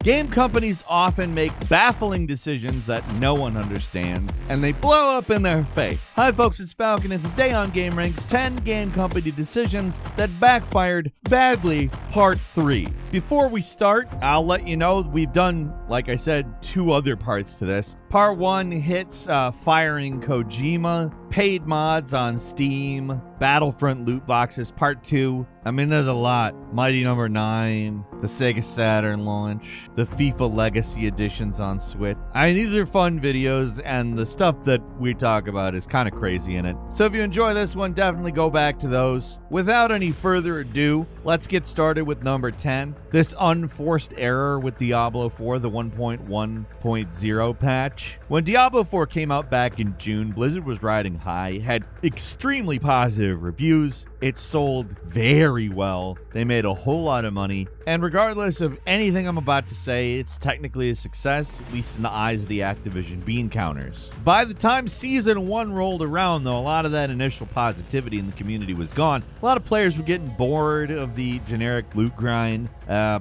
Game companies often make baffling decisions that no one understands, and they blow up in their face. Hi folks, it's Falcon, and today on gameranx, 10 game company decisions that backfired badly, part 3. Before we start, I'll let you know we've done, like I said, 2 other parts to this. Part 1 hits firing Kojima, paid mods on Steam, Battlefront loot boxes. Part 2, I mean, there's a lot. Mighty Number 9, the Sega Saturn launch, the FIFA Legacy editions on Switch. I mean, these are fun videos, and the stuff that we talk about is kind of crazy in it. So if you enjoy this one, definitely go back to those. Without any further ado, let's get started with number 10. This unforced error with Diablo 4, the 1.1.0 patch. When Diablo 4 came out back in June, Blizzard was riding high, had extremely positive reviews. It sold very well. They made a whole lot of money. And regardless of anything I'm about to say, it's technically a success, at least in the eyes of the Activision bean counters. By the time Season 1 rolled around, though, a lot of that initial positivity in the community was gone. A lot of players were getting bored of the generic loot grind.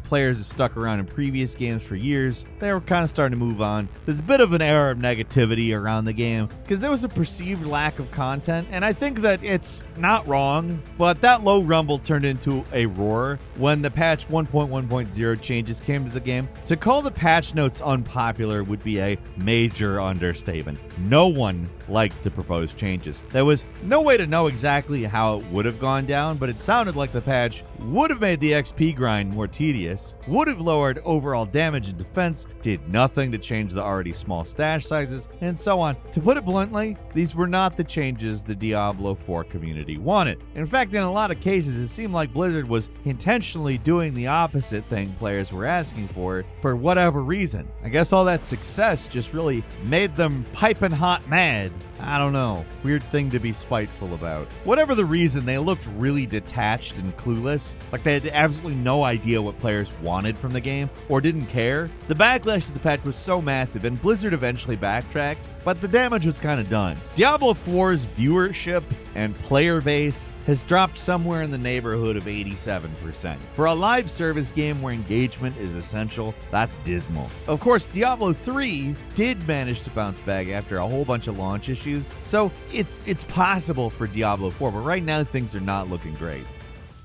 Players that stuck around in previous games for years, they were kind of starting to move on. There's a bit of an air of negativity around the game because there was a perceived lack of content, and I think that it's not wrong, but that low rumble turned into a roar when the patch 1.1.0 changes came to the game. To call the patch notes unpopular would be a major understatement. No one liked the proposed changes. There was no way to know exactly how it would have gone down, but it sounded like the patch would have made the XP grind more tedious, would have lowered overall damage and defense, did nothing to change the already small stash sizes, and so on. To put it bluntly, these were not the changes the Diablo 4 community wanted. In fact, in a lot of cases, it seemed like Blizzard was intentionally doing the opposite thing players were asking for whatever reason. I guess all that success just really made them piping hot mad. I don't know. Weird thing to be spiteful about. Whatever the reason, they looked really detached and clueless. Like they had absolutely no idea what players wanted from the game or didn't care. The backlash to the patch was so massive, and Blizzard eventually backtracked, but the damage was kind of done. Diablo 4's viewership and player base has dropped somewhere in the neighborhood of 87%. For a live service game where engagement is essential, that's dismal. Of course, Diablo 3 did manage to bounce back after a whole bunch of launch issues, so it's possible for Diablo 4, but right now things are not looking great.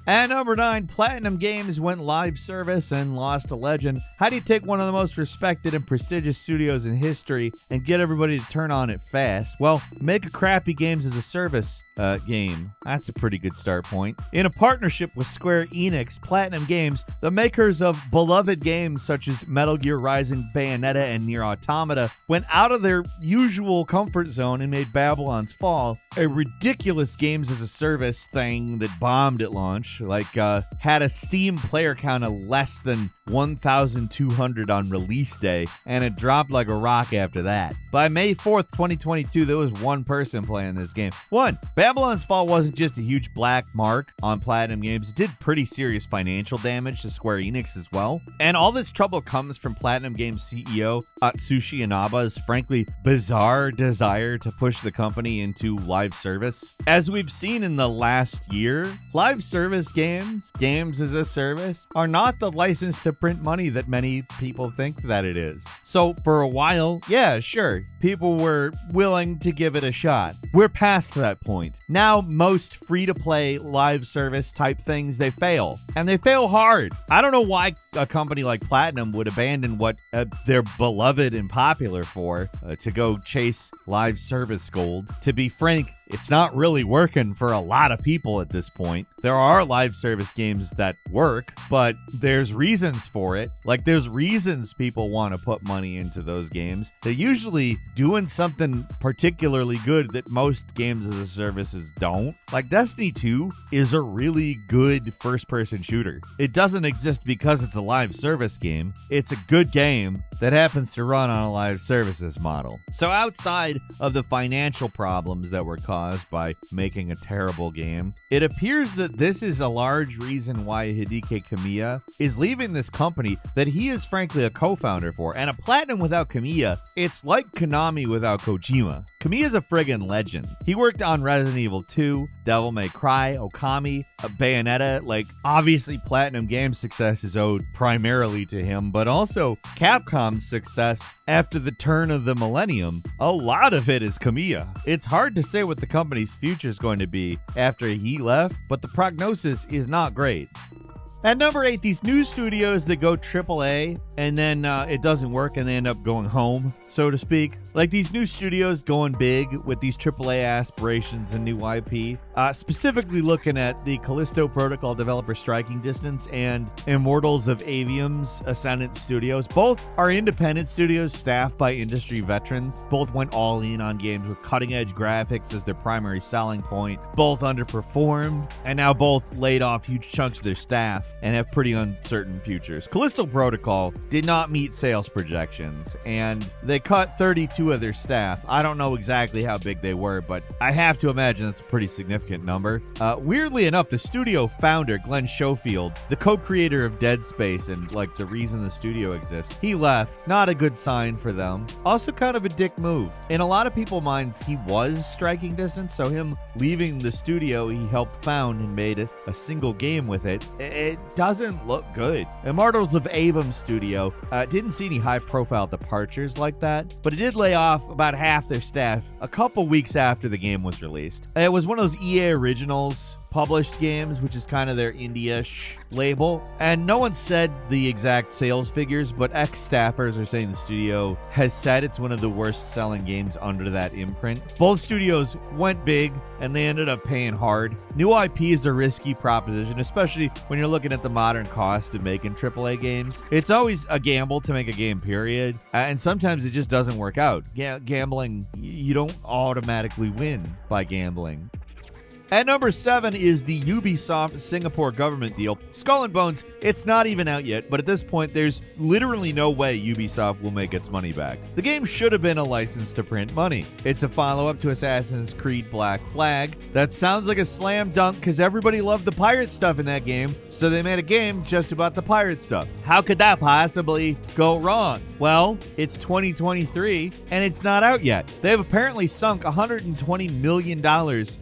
At number 9, Platinum Games went live service and lost a legend. How do you take one of the most respected and prestigious studios in history and get everybody to turn on it fast? Well, make a crappy games as a service game. That's a pretty good start point. In a partnership with Square Enix, Platinum Games, the makers of beloved games such as Metal Gear Rising, Bayonetta, and Nier Automata, went out of their usual comfort zone and made Babylon's Fall, a ridiculous games as a service thing that bombed at launch. Had a Steam player count of less than 1,200 on release day, and it dropped like a rock after that. By May 4th, 2022, there was one person playing this game. Babylon's Fall wasn't just a huge black mark on Platinum Games, it did pretty serious financial damage to Square Enix as well. And all this trouble comes from Platinum Games CEO Atsushi Inaba's frankly bizarre desire to push the company into live service. As we've seen in the last year, live service games as a service, are not the license to print money that many people think that it is. So for a while, yeah, sure, people were willing to give it a shot. We're past that point. Now most free-to-play live service type things, they fail. And they fail hard. I don't know why a company like Platinum would abandon what they're beloved and popular for to go chase live service gold. To be frank, it's not really working for a lot of people at this point. There are live service games that work, but there's reasons for it. Like, there's reasons people want to put money into those games. They're usually doing something particularly good that most games as a services don't. Like, Destiny 2 is a really good first-person shooter. It doesn't exist because it's a live service game. It's a good game that happens to run on a live services model. So outside of the financial problems that were caused by making a terrible game, it appears that this is a large reason why Hideki Kamiya is leaving this company that he is frankly a co-founder for. And a Platinum without Kamiya, it's like Konami without Kojima. Kamiya's a friggin' legend. He worked on Resident Evil 2, Devil May Cry, Okami, Bayonetta. Like, obviously Platinum Games' success is owed primarily to him, but also Capcom's success after the turn of the millennium. A lot of it is Kamiya. It's hard to say what the company's future is going to be after he left, but the prognosis is not great. At number 8, these new studios that go AAA and then it doesn't work and they end up going home, so to speak. Like these new studios going big with these AAA aspirations and new IP. Specifically looking at the Callisto Protocol developer Striking Distance and Immortals of Avium's Ascendant Studios. Both are independent studios staffed by industry veterans. Both went all in on games with cutting-edge graphics as their primary selling point. Both underperformed, and now both laid off huge chunks of their staff and have pretty uncertain futures. Callisto Protocol did not meet sales projections, and they cut 32 of their staff. I don't know exactly how big they were, but I have to imagine that's a pretty significant number. Weirdly enough, the studio founder, Glenn Schofield, the co-creator of Dead Space and like the reason the studio exists, he left. Not a good sign for them. Also kind of a dick move. In a lot of people's minds, he was Striking Distance, so him leaving the studio he helped found and made a single game with it, it doesn't look good. Immortals of Avum Studio didn't see any high-profile departures like that, but it did lay off about half their staff a couple weeks after the game was released. It was one of those EA Originals published games, which is kind of their indie-ish label, and no one said the exact sales figures, but ex-staffers are saying the studio has said it's one of the worst-selling games under that imprint. Both studios went big, and they ended up paying hard. New IP is a risky proposition, especially when you're looking at the modern cost of making AAA games. It's always a gamble to make a game, period, and sometimes it just doesn't work out. Gambling, you don't automatically win by gambling. At number 7 is the Ubisoft Singapore government deal. Skull and Bones, it's not even out yet, but at this point, there's literally no way Ubisoft will make its money back. The game should have been a license to print money. It's a follow-up to Assassin's Creed Black Flag. That sounds like a slam dunk because everybody loved the pirate stuff in that game, so they made a game just about the pirate stuff. How could that possibly go wrong? Well, it's 2023, and it's not out yet. They have apparently sunk $120 million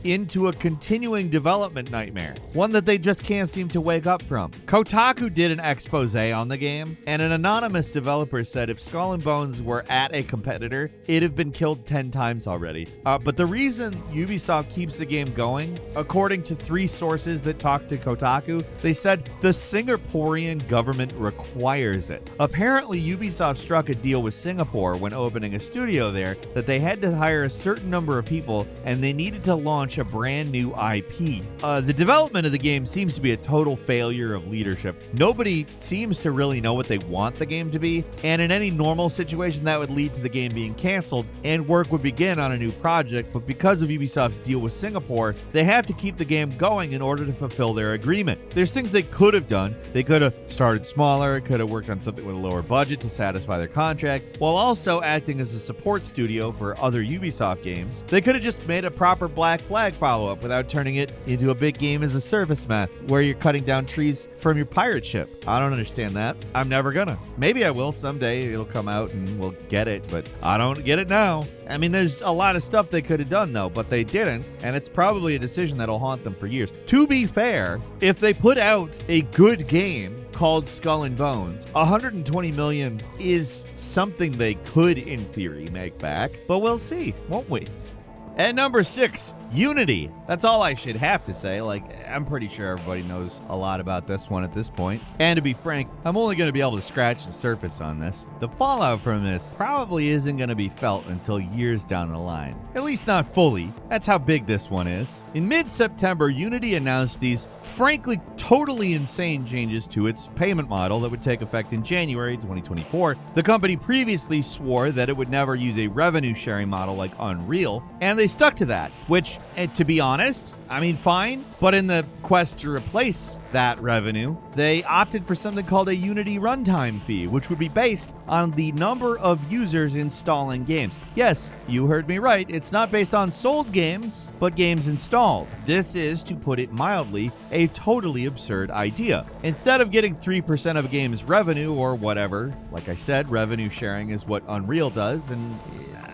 into a continuing development nightmare, one that they just can't seem to wake up from. Kotaku did an expose on the game, and an anonymous developer said if Skull and Bones were at a competitor, it'd have been killed 10 times already. But the reason Ubisoft keeps the game going, according to 3 sources that talked to Kotaku, they said the Singaporean government requires it. Apparently, Ubisoft struck a deal with Singapore when opening a studio there that they had to hire a certain number of people, and they needed to launch a brand new IP. The development of the game seems to be a total failure of leadership. Nobody seems to really know what they want the game to be, and in any normal situation that would lead to the game being canceled and work would begin on a new project, but because of Ubisoft's deal with Singapore, they have to keep the game going in order to fulfill their agreement. There's things they could have done. They could have started smaller, could have worked on something with a lower budget to satisfy their contract, while also acting as a support studio for other Ubisoft games. They could have just made a proper Black Flag follow-up without turning it into a big game as a service mess where you're cutting down trees from your pirate ship. I don't understand that. I'm never gonna. Maybe I will someday. It'll come out and we'll get it, but I don't get it now. I mean, there's a lot of stuff they could have done though, but they didn't, and it's probably a decision that'll haunt them for years. To be fair, if they put out a good game called Skull and Bones, $120 million is something they could, in theory, make back, but we'll see, won't we? At number 6, Unity. That's all I should have to say. Like, I'm pretty sure everybody knows a lot about this one at this point. And to be frank, I'm only going to be able to scratch the surface on this. The fallout from this probably isn't going to be felt until years down the line. At least not fully. That's how big this one is. In mid-September, Unity announced these, frankly, totally insane changes to its payment model that would take effect in January 2024. The company previously swore that it would never use a revenue-sharing model like Unreal, and they stuck to that, which, to be honest, I mean, fine, but in the quest to replace that revenue, they opted for something called a Unity runtime fee, which would be based on the number of users installing games. Yes, you heard me right, it's not based on sold games, but games installed. This is, to put it mildly, a totally absurd idea. Instead of getting 3% of a game's revenue or whatever, like I said, revenue sharing is what Unreal does, and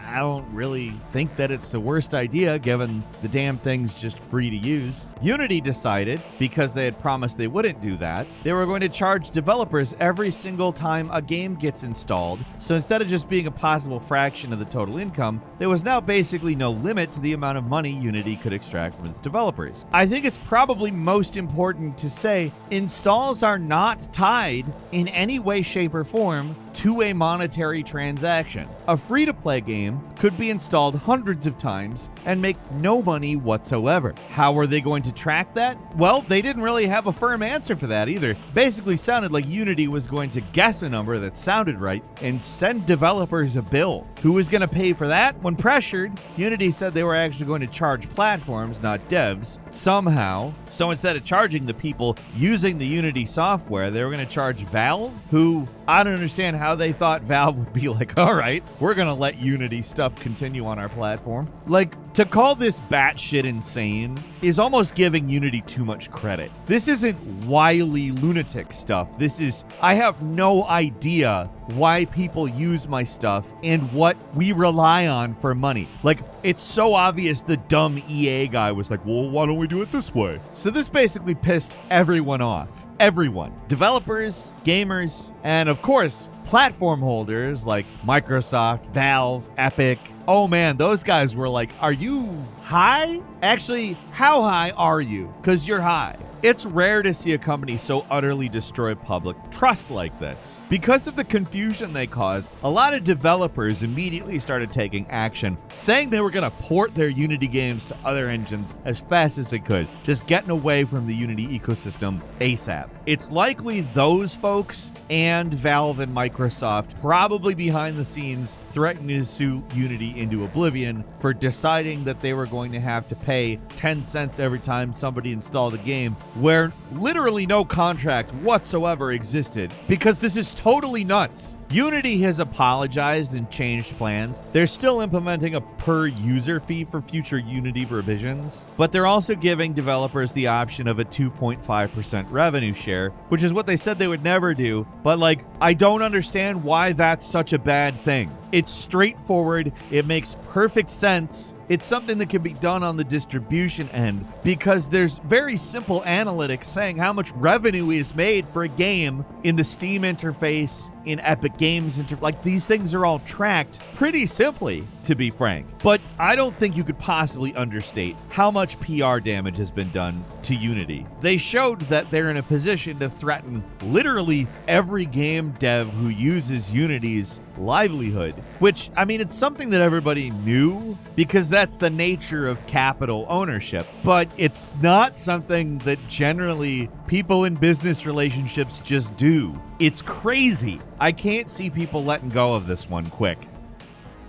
I don't really think that it's the worst idea given the damn thing's just free to use. Unity decided, because they had promised they wouldn't do that, they were going to charge developers every single time a game gets installed. So instead of just being a possible fraction of the total income, there was now basically no limit to the amount of money Unity could extract from its developers. I think it's probably most important to say installs are not tied in any way, shape, or form to a monetary transaction. A free-to-play game could be installed hundreds of times and make no money whatsoever. How are they going to track that? Well, they didn't really have a firm answer for that either. Basically sounded like Unity was going to guess a number that sounded right and send developers a bill. Who was going to pay for that? When pressured, Unity said they were actually going to charge platforms, not devs, somehow. So instead of charging the people using the Unity software, they were going to charge Valve, who I don't understand how they thought Valve would be like, all right, we're going to let Unity stuff continue on our platform. Like, to call this batshit insane is almost giving Unity too much credit. This isn't wily lunatic stuff. This is, I have no idea why people use my stuff and what we rely on for money. Like, it's so obvious the dumb EA guy was like, well, why don't we do it this way? So this basically pissed everyone off. Everyone. Developers, gamers, and of course, platform holders like Microsoft, Valve, Epic. Oh man, those guys were like, are you high? Actually, how high are you? Because you're high. It's rare to see a company so utterly destroy public trust like this. Because of the confusion they caused, a lot of developers immediately started taking action, saying they were going to port their Unity games to other engines as fast as they could, just getting away from the Unity ecosystem ASAP. It's likely those folks and Valve and Microsoft probably behind the scenes threatening to sue Unity into oblivion for deciding that they were going to have to pay 10 cents every time somebody installed a game where literally no contract whatsoever existed, because this is totally nuts. Unity has apologized and changed plans. They're still implementing a per user fee for future Unity revisions, but they're also giving developers the option of a 2.5% revenue share, which is what they said they would never do. But like, I don't understand why that's such a bad thing. It's straightforward. It makes perfect sense. It's something that can be done on the distribution end because there's very simple analytics saying how much revenue is made for a game in the Steam interface, in Epic Games like these things are all tracked pretty simply, to be frank. But I don't think you could possibly understate how much PR damage has been done to Unity. They showed that they're in a position to threaten literally every game dev who uses Unity's livelihood, which, I mean, it's something that everybody knew because that's the nature of capital ownership, but it's not something that generally people in business relationships just do. It's crazy. I can't see people letting go of this one quick.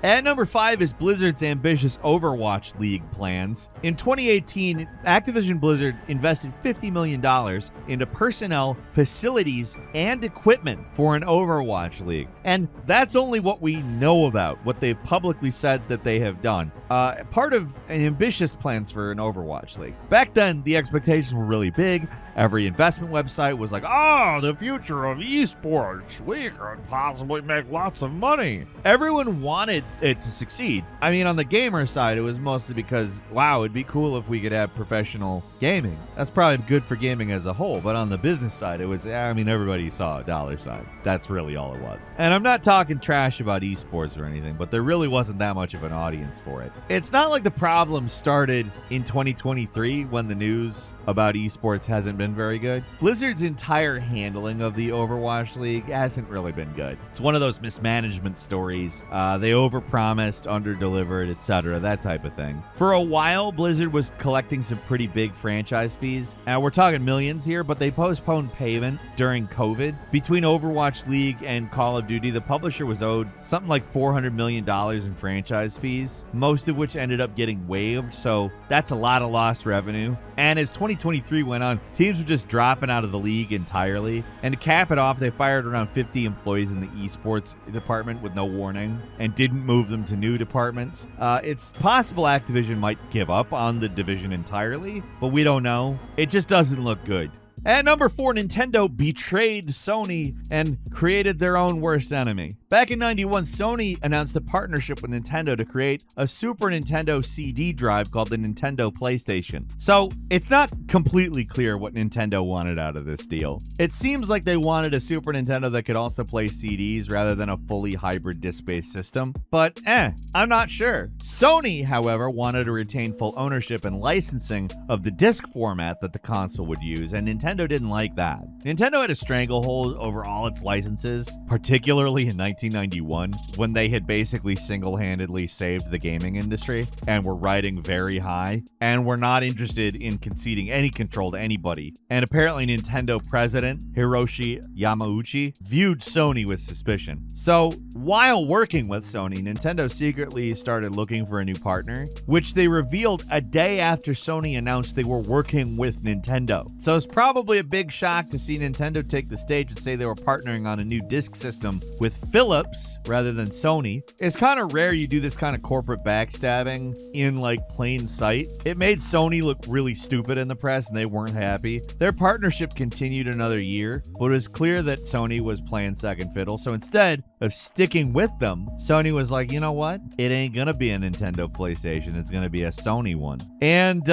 At number 5 is Blizzard's ambitious Overwatch League plans. In 2018, Activision Blizzard invested $50 million into personnel, facilities, and equipment for an Overwatch League. And that's only what we know about, what they've publicly said that they have done. Part of ambitious plans for an Overwatch League. Back then, the expectations were really big. Every investment website was like, oh, the future of esports. We could possibly make lots of money. Everyone wanted it to succeed. I mean, on the gamer side, it was mostly because, wow, it'd be cool if we could have professional gaming. That's probably good for gaming as a whole. But on the business side, it was, I mean, everybody saw dollar signs. That's really all it was. And I'm not talking trash about esports or anything, but there really wasn't that much of an audience for it. It's not like the problem started in 2023 when the news about esports hasn't been very good. Blizzard's entire handling of the Overwatch League hasn't really been good. It's one of those mismanagement stories. They overpromised, underdelivered, etc., that type of thing. For a while, Blizzard was collecting some pretty big franchise fees. Now, we're talking millions here, but they postponed payment during COVID. Between Overwatch League and Call of Duty, the publisher was owed something like $400 million in franchise fees, most of which ended up getting waived, so that's a lot of lost revenue. And as 2023 went on, teams were just dropping out of the league entirely. And to cap it off, they fired around 50 employees in the esports department with no warning and didn't move them to new departments. It's possible Activision might give up on the division entirely, but we don't know. It just doesn't look good. At number 4, Nintendo betrayed Sony and created their own worst enemy. Back in '91, Sony announced a partnership with Nintendo to create a Super Nintendo CD drive called the Nintendo PlayStation. So it's not completely clear what Nintendo wanted out of this deal. It seems like they wanted a Super Nintendo that could also play CDs rather than a fully hybrid disc-based system, but I'm not sure. Sony, however, wanted to retain full ownership and licensing of the disc format that the console would use, and Nintendo didn't like that. Nintendo had a stranglehold over all its licenses, particularly in 1991, when they had basically single-handedly saved the gaming industry and were riding very high, and were not interested in conceding any control to anybody. And apparently Nintendo president Hiroshi Yamauchi viewed Sony with suspicion. So while working with Sony, Nintendo secretly started looking for a new partner, which they revealed a day after Sony announced they were working with Nintendo. So it's probably a big shock to see Nintendo take the stage and say they were partnering on a new disc system with Philips rather than Sony. It's kind of rare you do this kind of corporate backstabbing in like plain sight. It made Sony look really stupid in the press and they weren't happy. Their partnership continued another year, but it was clear that Sony was playing second fiddle. So instead of sticking with them, Sony was like, you know what? It ain't gonna be a Nintendo PlayStation. It's gonna be a Sony one. And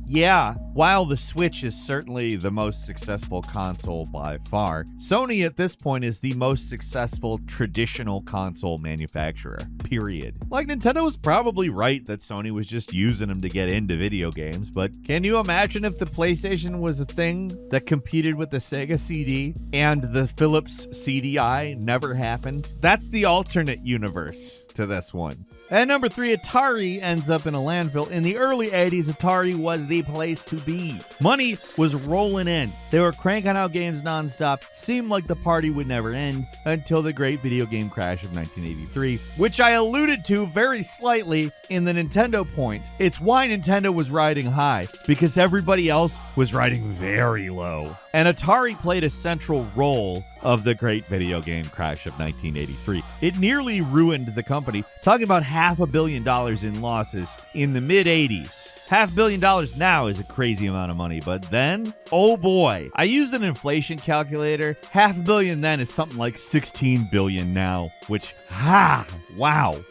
yeah, while the Switch is certainly the most successful console by far, Sony at this point is the most successful traditional console manufacturer, period. Like, Nintendo was probably right that Sony was just using them to get into video games, but can you imagine if the PlayStation was a thing that competed with the Sega CD and the Philips CDI never happened? That's the alternate universe to this one. At number 3, Atari ends up in a landfill. In the early 80s, Atari was the place to be. Money was rolling in. They were cranking out games nonstop. Seemed like the party would never end until the great video game crash of 1983, which I alluded to very slightly in the Nintendo point. It's why Nintendo was riding high, because everybody else was riding very low. And Atari played a central role of the great video game crash of 1983. It nearly ruined the company. Talking about $500 million in losses in the mid-80s. $500 million now is a crazy amount of money, but then, oh boy. I used an inflation calculator. $500 million then is something like $16 billion now, which, wow.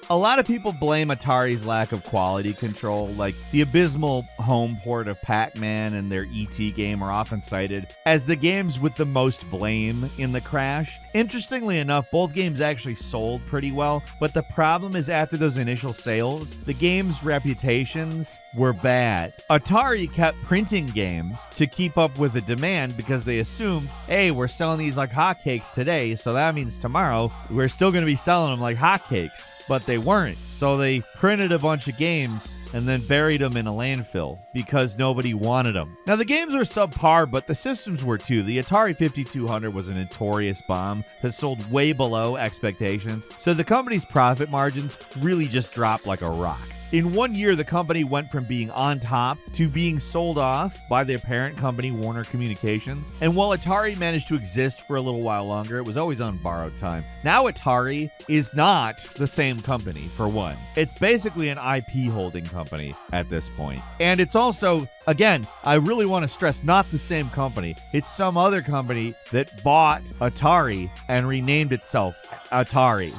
A lot of people blame Atari's lack of quality control, like the abysmal home port of Pac-Man and their E.T. game are often cited as the games with the most blame in the crash. Interestingly enough, both games actually sold pretty well, but the problem is after those initial sales, the games' reputations were bad. Atari kept printing games to keep up with the demand because they assumed, hey, we're selling these like hotcakes today, so that means tomorrow we're still going to be selling them like hotcakes. But they weren't. So they printed a bunch of games and then buried them in a landfill because nobody wanted them. Now, the games were subpar, but the systems were too. The Atari 5200 was a notorious bomb that sold way below expectations, so the company's profit margins really just dropped like a rock. In 1 year, the company went from being on top to being sold off by their parent company, Warner Communications. And while Atari managed to exist for a little while longer, it was always on borrowed time. Now Atari is not the same company, for one. It's basically an IP holding company at this point. And it's also, again, I really want to stress, not the same company. It's some other company that bought Atari and renamed itself Atari.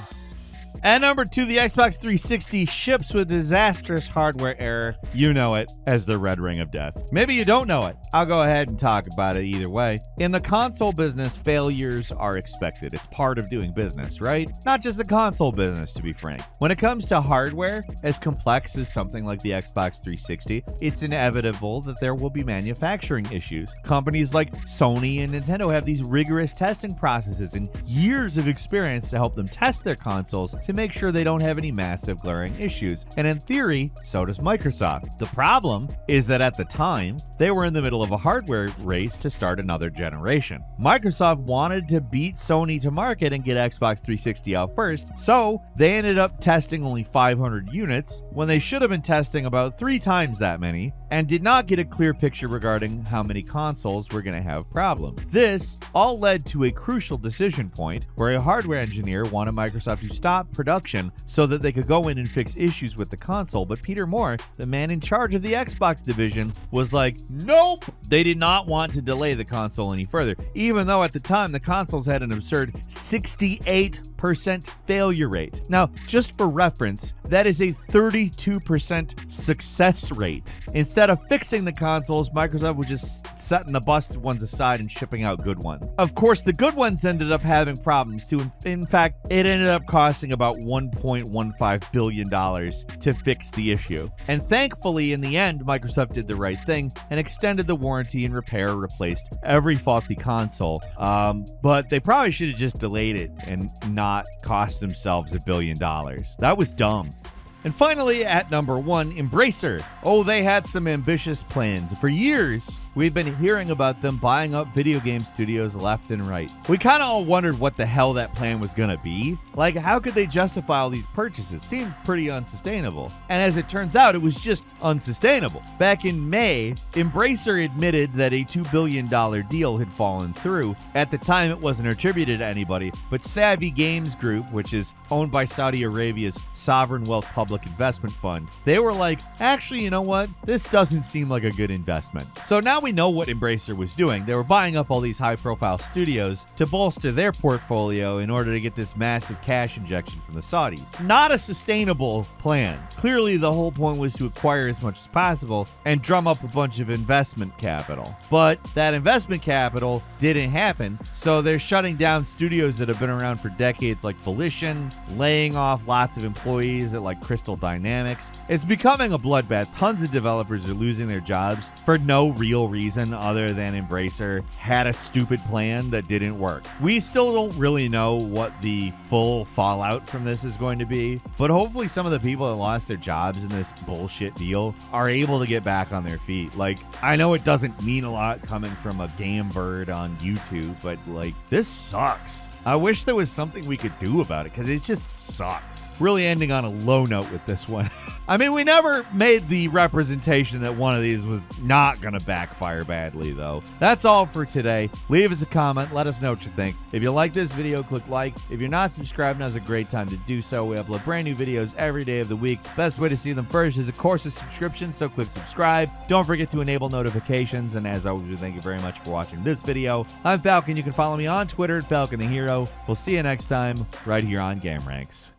At number 2, the Xbox 360 ships with disastrous hardware error. You know it as the Red Ring of Death. Maybe you don't know it. I'll go ahead and talk about it either way. In the console business, failures are expected. It's part of doing business, right? Not just the console business, to be frank. When it comes to hardware, as complex as something like the Xbox 360, it's inevitable that there will be manufacturing issues. Companies like Sony and Nintendo have these rigorous testing processes and years of experience to help them test their consoles to make sure they don't have any massive glaring issues. And in theory, so does Microsoft. The problem is that at the time, they were in the middle of a hardware race to start another generation. Microsoft wanted to beat Sony to market and get Xbox 360 out first, so they ended up testing only 500 units when they should have been testing about 3 times that many, and did not get a clear picture regarding how many consoles were going to have problems. This all led to a crucial decision point where a hardware engineer wanted Microsoft to stop production so that they could go in and fix issues with the console. But Peter Moore, the man in charge of the Xbox division, was like, nope! They did not want to delay the console any further, even though at the time the consoles had an absurd 68% failure rate. Now, just for reference, that is a 32% success rate. Instead of fixing the consoles, Microsoft was just setting the busted ones aside and shipping out good ones. Of course, the good ones ended up having problems too. In fact, it ended up costing about $1.15 billion to fix the issue. And thankfully, in the end, Microsoft did the right thing and extended the warranty and replaced every faulty console. But they probably should have just delayed it and not cost themselves $1 billion. That was dumb. And finally, at number 1, Embracer. Oh, they had some ambitious plans. For years, we've been hearing about them buying up video game studios left and right. We kind of all wondered what the hell that plan was going to be. Like, how could they justify all these purchases? Seemed pretty unsustainable. And as it turns out, it was just unsustainable. Back in May, Embracer admitted that a $2 billion deal had fallen through. At the time, it wasn't attributed to anybody, but Savvy Games Group, which is owned by Saudi Arabia's Sovereign Wealth Public Investment Fund, they were like, actually, you know what? This doesn't seem like a good investment. So now we know what Embracer was doing. They were buying up all these high-profile studios to bolster their portfolio in order to get this massive cash injection from the Saudis. Not a sustainable plan. Clearly, the whole point was to acquire as much as possible and drum up a bunch of investment capital. But that investment capital didn't happen, so they're shutting down studios that have been around for decades like Volition, laying off lots of employees at like Crystal Dynamics. It's becoming a bloodbath. Tons of developers are losing their jobs for no real reason other than Embracer had a stupid plan that didn't work. We still don't really know what the full fallout from this is going to be, but hopefully some of the people that lost their jobs in this bullshit deal are able to get back on their feet. Like, I know it doesn't mean a lot coming from a game bird on YouTube, but like, this sucks. I wish there was something we could do about it because it just sucks. Really ending on a low note with this one. I mean, we never made the representation that one of these was not going to backfire badly, though. That's all for today. Leave us a comment. Let us know what you think. If you like this video, click like. If you're not subscribed, now's a great time to do so. We upload brand new videos every day of the week. Best way to see them first is, of course, a subscription, so click subscribe. Don't forget to enable notifications, and as always, we thank you very much for watching this video. I'm Falcon. You can follow me on Twitter at Falcon the Hero. We'll see you next time right here on gameranx.